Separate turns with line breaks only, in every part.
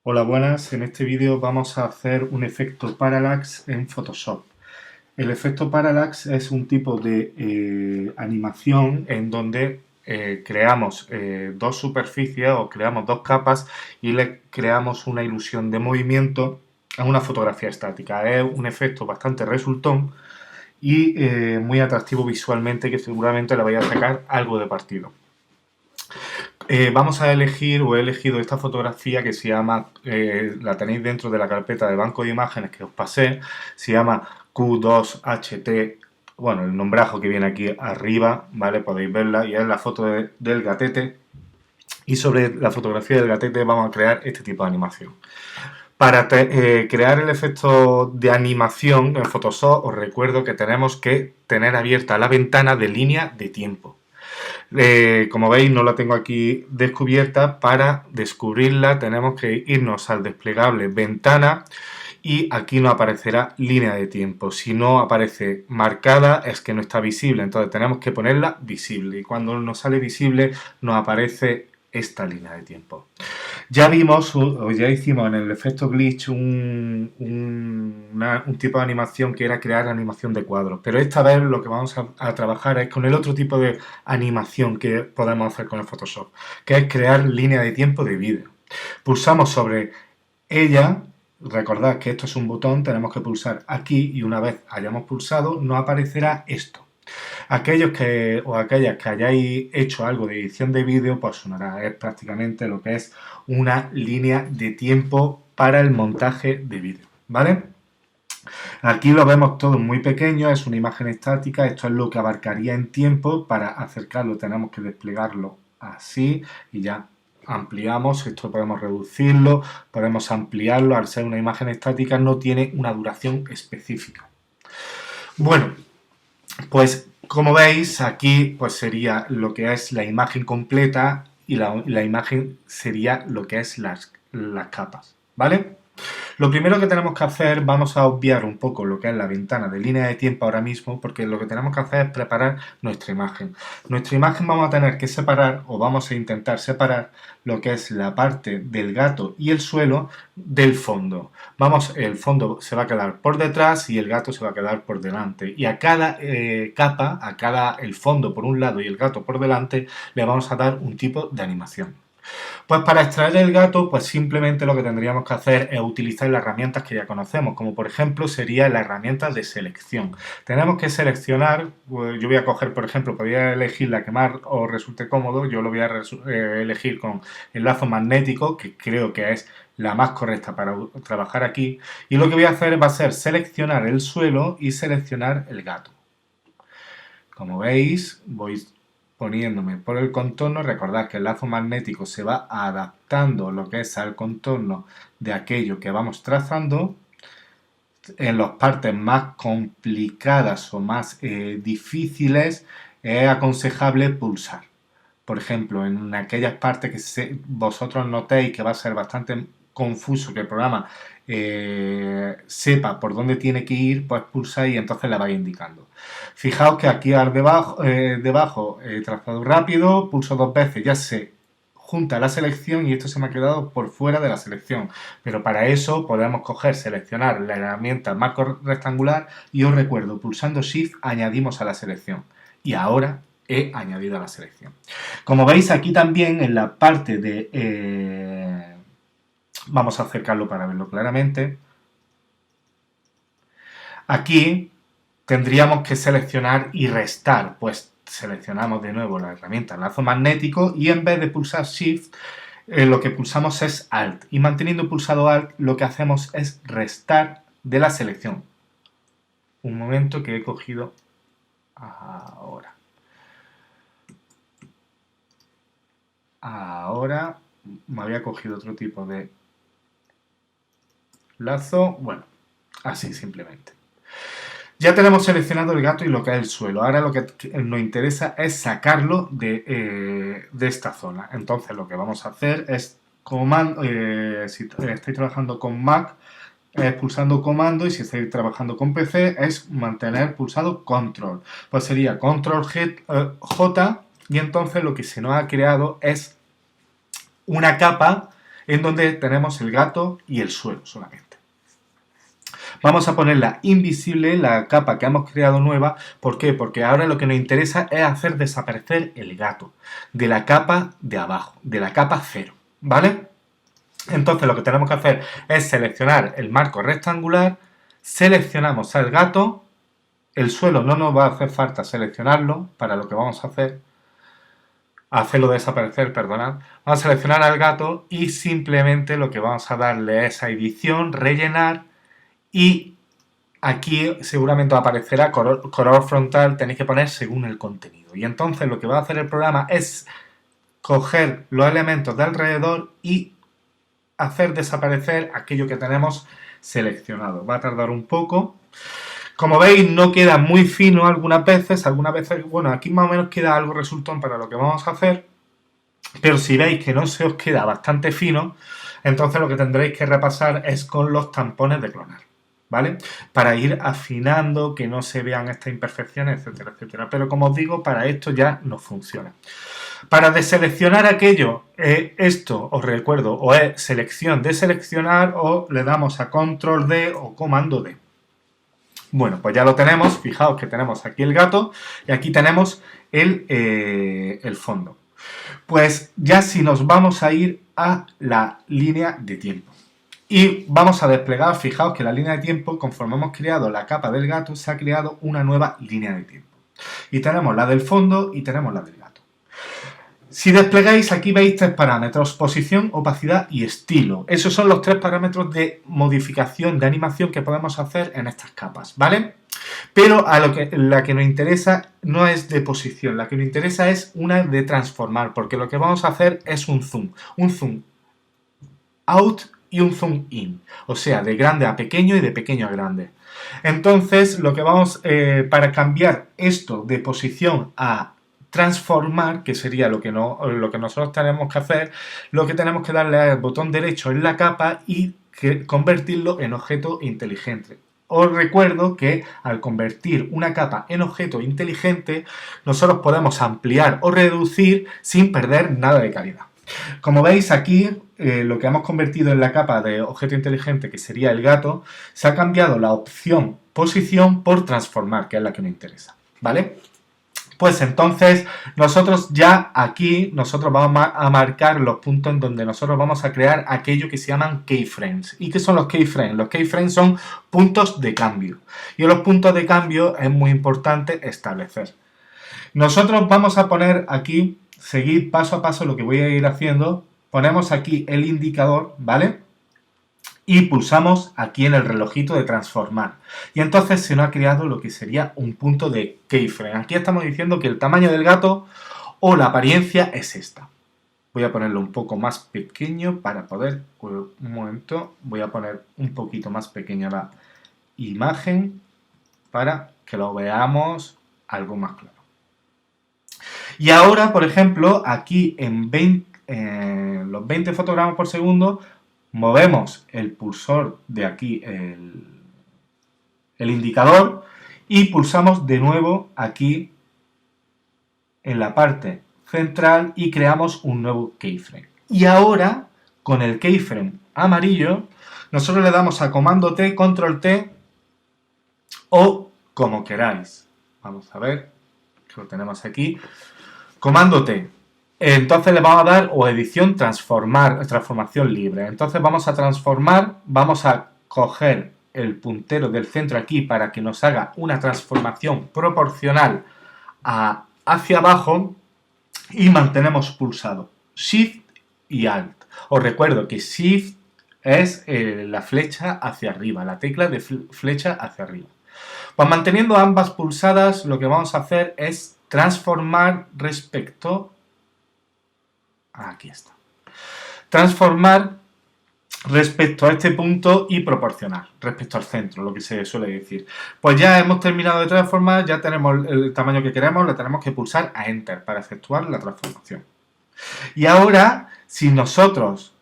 Hola, buenas. En este vídeo vamos a hacer un efecto parallax en Photoshop. El efecto parallax es un tipo de animación en donde creamos dos superficies o creamos dos capas y le creamos una ilusión de movimiento a una fotografía estática. Es un efecto bastante resultón y muy atractivo visualmente, que seguramente le vaya a sacar algo de partido. Vamos a elegir, o he elegido esta fotografía que se llama, la tenéis dentro de la carpeta de banco de imágenes que os pasé, se llama Q2HT, bueno, el nombrajo que viene aquí arriba, ¿vale? Podéis verla, y es la foto del gatete, y sobre la fotografía del gatete vamos a crear este tipo de animación. Para crear el efecto de animación en Photoshop, os recuerdo que tenemos que tener abierta la ventana de línea de tiempo. Como veis, no la tengo aquí descubierta. Para descubrirla tenemos que irnos al desplegable ventana y aquí nos aparecerá línea de tiempo. Si no aparece marcada es que no está visible, entonces tenemos que ponerla visible y cuando nos sale visible nos aparece esta línea de tiempo. Ya vimos, o ya hicimos en el efecto glitch un tipo de animación que era crear animación de cuadros, pero esta vez lo que vamos a trabajar es con el otro tipo de animación que podemos hacer con el Photoshop, que es crear línea de tiempo de vídeo. Pulsamos sobre ella, recordad que esto es un botón, tenemos que pulsar aquí y una vez hayamos pulsado nos aparecerá esto. Aquellos que o aquellas que hayáis hecho algo de edición de vídeo, pues sonará, es prácticamente lo que es una línea de tiempo para el montaje de vídeo, ¿vale? Aquí lo vemos todo muy pequeño, es una imagen estática, esto es lo que abarcaría en tiempo. Para acercarlo tenemos que desplegarlo así y ya ampliamos, esto podemos reducirlo, podemos ampliarlo, al ser una imagen estática no tiene una duración específica. Bueno, pues como veis aquí pues sería lo que es la imagen completa y la imagen sería lo que es las capas, ¿vale? Lo primero que tenemos que hacer, vamos a obviar un poco lo que es la ventana de línea de tiempo ahora mismo, porque lo que tenemos que hacer es preparar nuestra imagen. Nuestra imagen vamos a tener que separar, o vamos a intentar separar, lo que es la parte del gato y el suelo del fondo. El fondo se va a quedar por detrás y el gato se va a quedar por delante. Y a cada capa, el fondo por un lado y el gato por delante, le vamos a dar un tipo de animación. Pues para extraer el gato, pues simplemente lo que tendríamos que hacer es utilizar las herramientas que ya conocemos, como por ejemplo sería la herramienta de selección. Tenemos que seleccionar, pues yo voy a coger, por ejemplo, podría elegir la que más os resulte cómodo, yo lo voy a elegir con el lazo magnético, que creo que es la más correcta para trabajar aquí, y lo que voy a hacer va a ser seleccionar el suelo y seleccionar el gato. Como veis, voy poniéndome por el contorno. Recordad que el lazo magnético se va adaptando lo que es al contorno de aquello que vamos trazando. En las partes más complicadas o más difíciles es aconsejable pulsar. Por ejemplo, en aquellas partes que vosotros notéis que va a ser bastante confuso, que el programa sepa por dónde tiene que ir, pues pulsa y entonces la vais indicando. Fijaos que aquí debajo he trazado rápido, pulso dos veces, ya se junta la selección y esto se me ha quedado por fuera de la selección. Pero para eso podemos seleccionar la herramienta marco rectangular y os recuerdo, pulsando Shift añadimos a la selección. Y ahora he añadido a la selección. Como veis aquí también en la parte de... vamos a acercarlo para verlo claramente. Aquí tendríamos que seleccionar y restar, pues seleccionamos de nuevo la herramienta lazo magnético y en vez de pulsar Shift, lo que pulsamos es Alt. Y manteniendo pulsado Alt, lo que hacemos es restar de la selección. Un momento que he cogido ahora. Ahora me había cogido otro tipo de lazo. Bueno, así simplemente. Ya tenemos seleccionado el gato y lo que es el suelo. Ahora lo que nos interesa es sacarlo de esta zona. Entonces lo que vamos a hacer es comando, si estáis trabajando con Mac, es pulsando comando, y si estáis trabajando con PC es mantener pulsado control. Pues sería control J y entonces lo que se nos ha creado es una capa en donde tenemos el gato y el suelo solamente. Vamos a ponerla invisible, la capa que hemos creado nueva. ¿Por qué? Porque ahora lo que nos interesa es hacer desaparecer el gato de la capa de abajo, de la capa 0, ¿vale? Entonces lo que tenemos que hacer es seleccionar el marco rectangular, seleccionamos al gato, el suelo no nos va a hacer falta seleccionarlo para lo que vamos a hacerlo desaparecer, perdonad. Vamos a seleccionar al gato y simplemente lo que vamos a darle es a edición, rellenar, y aquí seguramente aparecerá color frontal, tenéis que poner según el contenido. Y entonces lo que va a hacer el programa es coger los elementos de alrededor y hacer desaparecer aquello que tenemos seleccionado. Va a tardar un poco. Como veis, no queda muy fino algunas veces, bueno, aquí más o menos queda algo resultón para lo que vamos a hacer, pero si veis que no se os queda bastante fino, entonces lo que tendréis que repasar es con los tampones de clonar, ¿vale? Para ir afinando, que no se vean estas imperfecciones, etcétera, etcétera. Pero como os digo, para esto ya no funciona. Para deseleccionar aquello, esto os recuerdo, o es selección de seleccionar, o le damos a control D o comando D. Bueno, pues ya lo tenemos. Fijaos que tenemos aquí el gato y aquí tenemos el fondo. Pues ya si nos vamos a ir a la línea de tiempo. Y vamos a desplegar, fijaos que la línea de tiempo, conforme hemos creado la capa del gato, se ha creado una nueva línea de tiempo. Y tenemos la del fondo y tenemos la del gato. Si desplegáis, aquí veis 3 parámetros: posición, opacidad y estilo. Esos son los 3 parámetros de modificación, de animación que podemos hacer en estas capas, ¿vale? Pero la que nos interesa no es de posición, la que nos interesa es una de transformar, porque lo que vamos a hacer es un zoom out y un zoom in, o sea, de grande a pequeño y de pequeño a grande. Entonces, lo que vamos, para cambiar esto de posición a transformar, que sería lo que nosotros tenemos que hacer, lo que tenemos que darle al botón derecho en la capa y convertirlo en objeto inteligente. Os recuerdo que al convertir una capa en objeto inteligente, nosotros podemos ampliar o reducir sin perder nada de calidad. Como veis aquí, lo que hemos convertido en la capa de objeto inteligente, que sería el gato, se ha cambiado la opción posición por transformar, que es la que nos interesa, ¿vale? Pues entonces nosotros ya aquí vamos a marcar los puntos en donde nosotros vamos a crear aquello que se llaman keyframes. ¿Y qué son los keyframes? Los keyframes son puntos de cambio. Y en los puntos de cambio es muy importante establecer. Nosotros vamos a poner aquí, seguir paso a paso lo que voy a ir haciendo. Ponemos aquí el indicador, ¿vale? Y pulsamos aquí en el relojito de transformar. Y entonces se nos ha creado lo que sería un punto de keyframe. Aquí estamos diciendo que el tamaño del gato o la apariencia es esta. Voy a ponerlo un poco más pequeño para poder... Un momento, voy a poner un poquito más pequeña la imagen para que lo veamos algo más claro. Y ahora, por ejemplo, aquí en los 20 fotogramas por segundo, movemos el cursor de aquí, el indicador, y pulsamos de nuevo aquí en la parte central y creamos un nuevo keyframe. Y ahora, con el keyframe amarillo, nosotros le damos a comando T, control T, o como queráis. Vamos a ver, que lo tenemos aquí. Comando T. Entonces le vamos a dar o edición transformación libre. Entonces vamos a transformar, vamos a coger el puntero del centro aquí para que nos haga una transformación proporcional hacia abajo y mantenemos pulsado Shift y Alt. Os recuerdo que Shift es la flecha hacia arriba, la tecla de flecha hacia arriba. Pues manteniendo ambas pulsadas, lo que vamos a hacer es transformar respecto... Aquí está. Transformar respecto a este punto y proporcionar respecto al centro, lo que se suele decir. Pues ya hemos terminado de transformar, ya tenemos el tamaño que queremos, le tenemos que pulsar a Enter para efectuar la transformación. Y ahora, si nosotros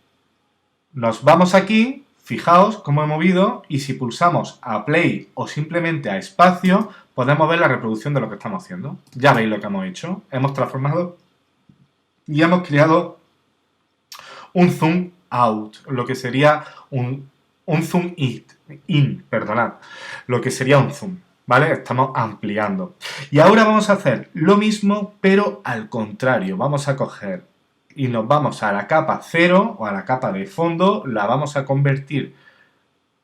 nos vamos aquí, fijaos cómo he movido, y si pulsamos a Play o simplemente a Espacio, podemos ver la reproducción de lo que estamos haciendo. Ya veis lo que hemos hecho. Hemos transformado y hemos creado un zoom out, lo que sería un zoom in, perdonad, lo que sería un zoom, ¿vale? Estamos ampliando. Y ahora vamos a hacer lo mismo, pero al contrario. Vamos a coger y nos vamos a la capa 0 o a la capa de fondo, la vamos a convertir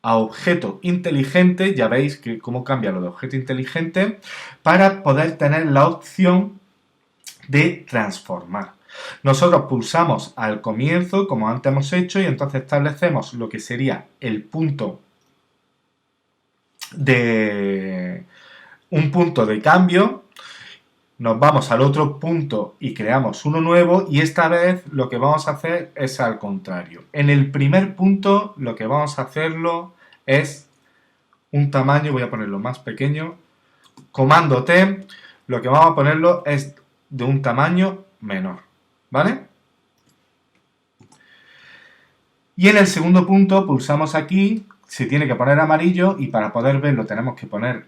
a objeto inteligente, ya veis que cómo cambia lo de objeto inteligente, para poder tener la opción de transformar. Nosotros pulsamos al comienzo, como antes hemos hecho, y entonces establecemos lo que sería el punto de un punto de cambio. Nos vamos al otro punto y creamos uno nuevo, y esta vez lo que vamos a hacer es al contrario. En el primer punto lo que vamos a hacerlo es un tamaño, voy a ponerlo más pequeño, comando T, lo que vamos a ponerlo es de un tamaño menor, ¿vale? Y en el segundo punto pulsamos aquí, se tiene que poner amarillo, y para poder verlo tenemos que poner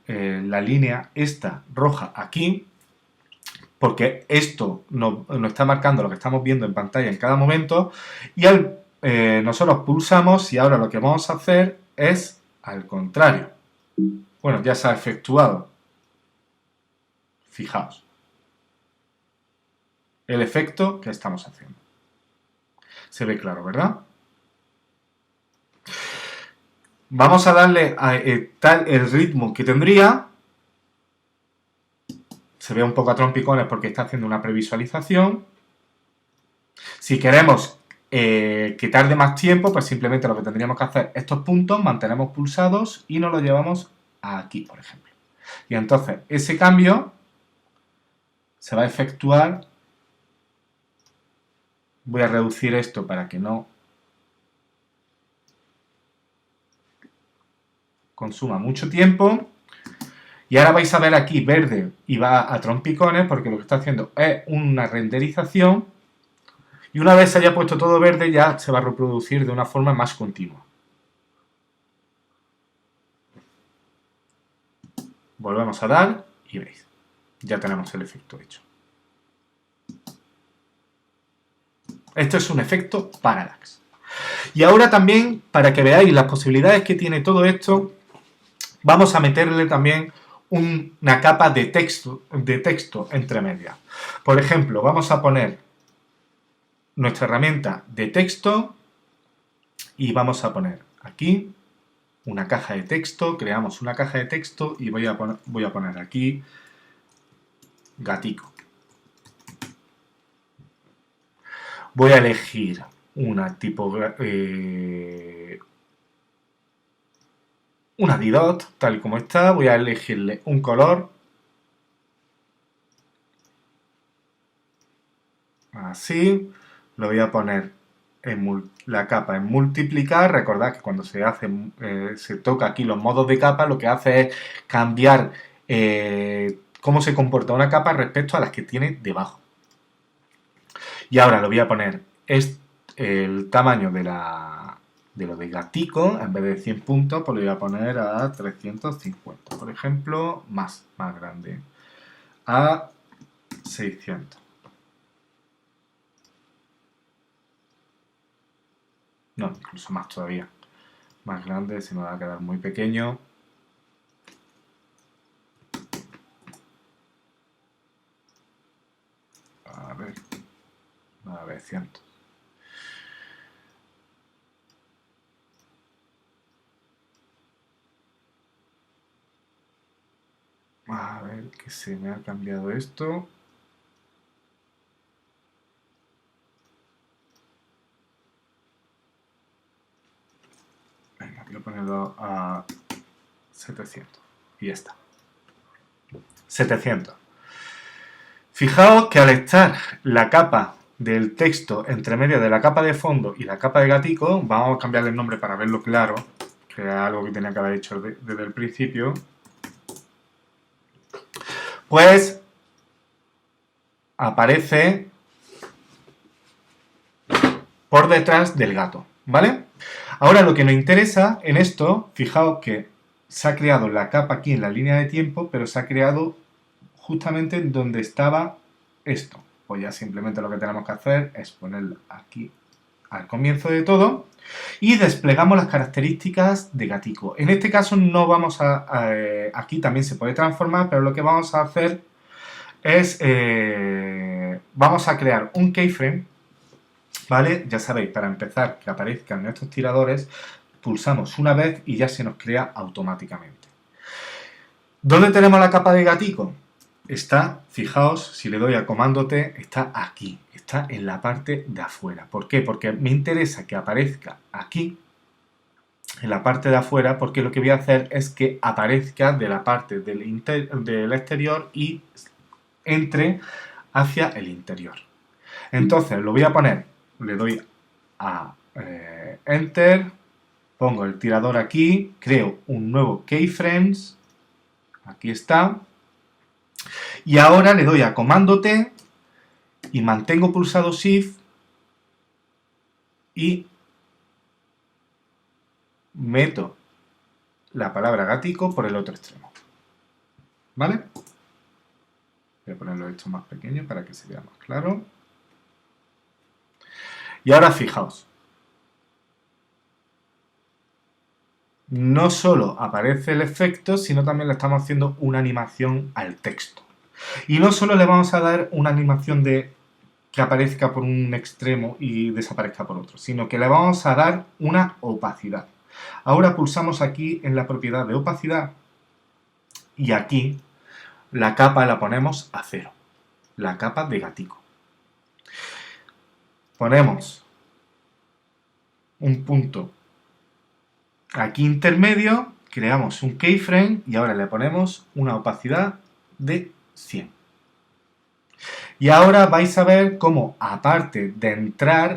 la línea esta roja aquí, porque esto nos está marcando lo que estamos viendo en pantalla en cada momento, y nosotros pulsamos y ahora lo que vamos a hacer es al contrario. Bueno, ya se ha efectuado. Fijaos el efecto que estamos haciendo. Se ve claro, ¿verdad? Vamos a darle el ritmo que tendría. Se ve un poco a trompicones porque está haciendo una previsualización. Si queremos que tarde más tiempo, pues simplemente lo que tendríamos que hacer, estos puntos, mantenemos pulsados y nos lo llevamos aquí, por ejemplo. Y entonces ese cambio se va a efectuar. Voy a reducir esto para que no consuma mucho tiempo. Y ahora vais a ver aquí verde y va a trompicones porque lo que está haciendo es una renderización, y una vez se haya puesto todo verde ya se va a reproducir de una forma más continua. Volvemos a dar y veis, ya tenemos el efecto hecho. Esto es un efecto parallax. Y ahora también, para que veáis las posibilidades que tiene todo esto, vamos a meterle también una capa de texto entre medias. Por ejemplo, vamos a poner nuestra herramienta de texto y vamos a poner aquí una caja de texto. Creamos una caja de texto y voy a poner aquí gatico. Voy a elegir una una didot, tal y como está. Voy a elegirle un color. Así. Lo voy a poner en la capa en multiplicar. Recordad que cuando se toca aquí los modos de capa, lo que hace es cambiar cómo se comporta una capa respecto a las que tiene debajo. Y ahora lo voy a poner el tamaño de lo de gatico, en vez de 100 puntos, pues lo voy a poner a 350, por ejemplo, más grande, a 600. No, incluso más todavía. Más grande, se me va a quedar muy pequeño. A ver, 900. A ver, que se me ha cambiado esto. Venga, voy a ponerlo a 700. Y ya está. 700. Fijaos que al estar la capa del texto entre medio de la capa de fondo y la capa de gatico, vamos a cambiarle el nombre para verlo claro, que es algo que tenía que haber hecho desde el principio, pues aparece por detrás del gato, ¿vale? Ahora lo que nos interesa en esto, fijaos que se ha creado la capa aquí en la línea de tiempo, pero se ha creado justamente donde estaba esto. Pues ya simplemente lo que tenemos que hacer es ponerlo aquí al comienzo de todo y desplegamos las características de Gatico. En este caso no vamos aquí también se puede transformar, pero lo que vamos a hacer es, vamos a crear un keyframe, ¿vale? Ya sabéis, para empezar que aparezcan nuestros tiradores, pulsamos una vez y ya se nos crea automáticamente. ¿Dónde tenemos la capa de Gatico? Está, fijaos, si le doy a comando T, está aquí, está en la parte de afuera. ¿Por qué? Porque me interesa que aparezca aquí, en la parte de afuera, porque lo que voy a hacer es que aparezca de la parte del exterior y entre hacia el interior. Entonces lo voy a poner, le doy a Enter, pongo el tirador aquí, creo un nuevo keyframes, aquí está, y ahora le doy a comando T y mantengo pulsado Shift y meto la palabra Gatico por el otro extremo. ¿Vale? Voy a ponerlo esto más pequeño para que se vea más claro. Y ahora fijaos. No solo aparece el efecto, sino también le estamos haciendo una animación al texto. Y no solo le vamos a dar una animación de que aparezca por un extremo y desaparezca por otro, sino que le vamos a dar una opacidad. Ahora pulsamos aquí en la propiedad de opacidad y aquí la capa la ponemos a 0, la capa de Gatico. Ponemos un punto aquí intermedio, creamos un keyframe y ahora le ponemos una opacidad de 100. Y ahora vais a ver cómo, aparte de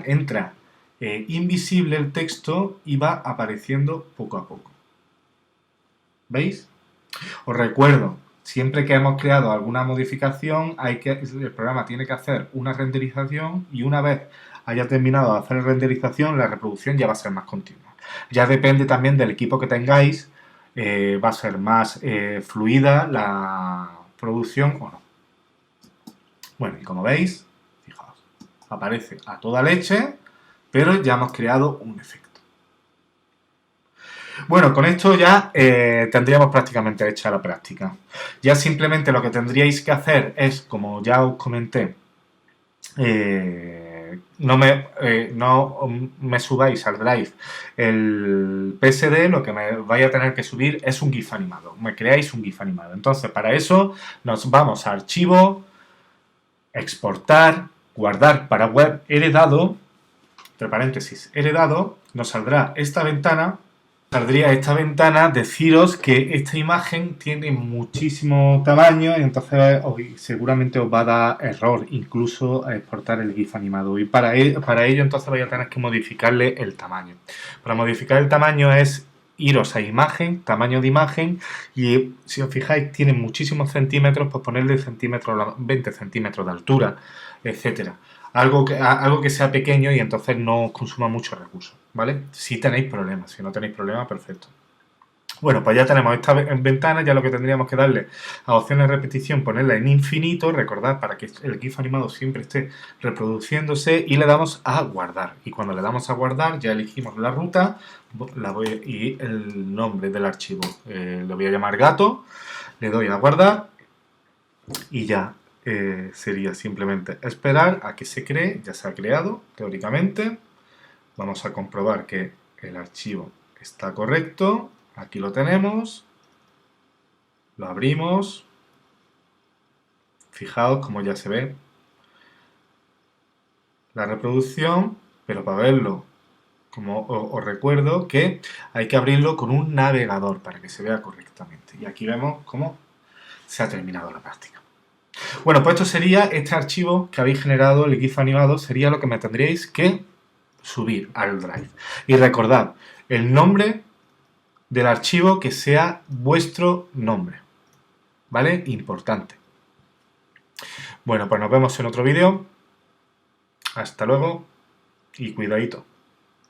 entra invisible el texto y va apareciendo poco a poco. ¿Veis? Os recuerdo, siempre que hemos creado alguna modificación, el programa tiene que hacer una renderización y una vez haya terminado de hacer la renderización, la reproducción ya va a ser más continua. Ya depende también del equipo que tengáis, va a ser más fluida la producción o no. Bueno, y como veis, fijaos, aparece a toda leche, pero ya hemos creado un efecto. Bueno, con esto ya tendríamos prácticamente hecha la práctica. Ya simplemente lo que tendríais que hacer es, como ya os comenté, no me subáis al Drive el PSD, lo que me vais a tener que subir es un GIF animado. Me creáis un GIF animado. Entonces, para eso nos vamos a Archivo, Exportar, Guardar para web heredado, entre paréntesis, heredado, nos saldrá esta ventana. Saldría esta ventana deciros que esta imagen tiene muchísimo tamaño y entonces seguramente os va a dar error incluso a exportar el GIF animado y para ello entonces vais a tener que modificarle el tamaño. Para modificar el tamaño es iros a imagen, tamaño de imagen y si os fijáis tiene muchísimos centímetros, pues ponerle centímetros, 20 centímetros de altura, etcétera. Algo que sea pequeño y entonces no consuma muchos recursos, ¿vale? Si tenéis problemas, si no tenéis problemas, perfecto. Bueno, pues ya tenemos esta ventana, ya lo que tendríamos que darle a opciones de repetición, ponerla en infinito, recordad, para que el GIF animado siempre esté reproduciéndose y le damos a guardar. Y cuando le damos a guardar ya elegimos la ruta y el nombre del archivo. Le voy a llamar gato, le doy a guardar y ya. Sería simplemente esperar a que se cree, ya se ha creado teóricamente. Vamos a comprobar que el archivo está correcto, aquí lo tenemos, lo abrimos, fijaos como ya se ve la reproducción, pero para verlo, como os recuerdo que hay que abrirlo con un navegador para que se vea correctamente. Y aquí vemos cómo se ha terminado la práctica. Bueno, pues esto sería este archivo que habéis generado, el GIF animado, sería lo que me tendríais que subir al Drive. Y recordad, el nombre del archivo que sea vuestro nombre, ¿vale? Importante. Bueno, pues nos vemos en otro vídeo. Hasta luego y cuidadito.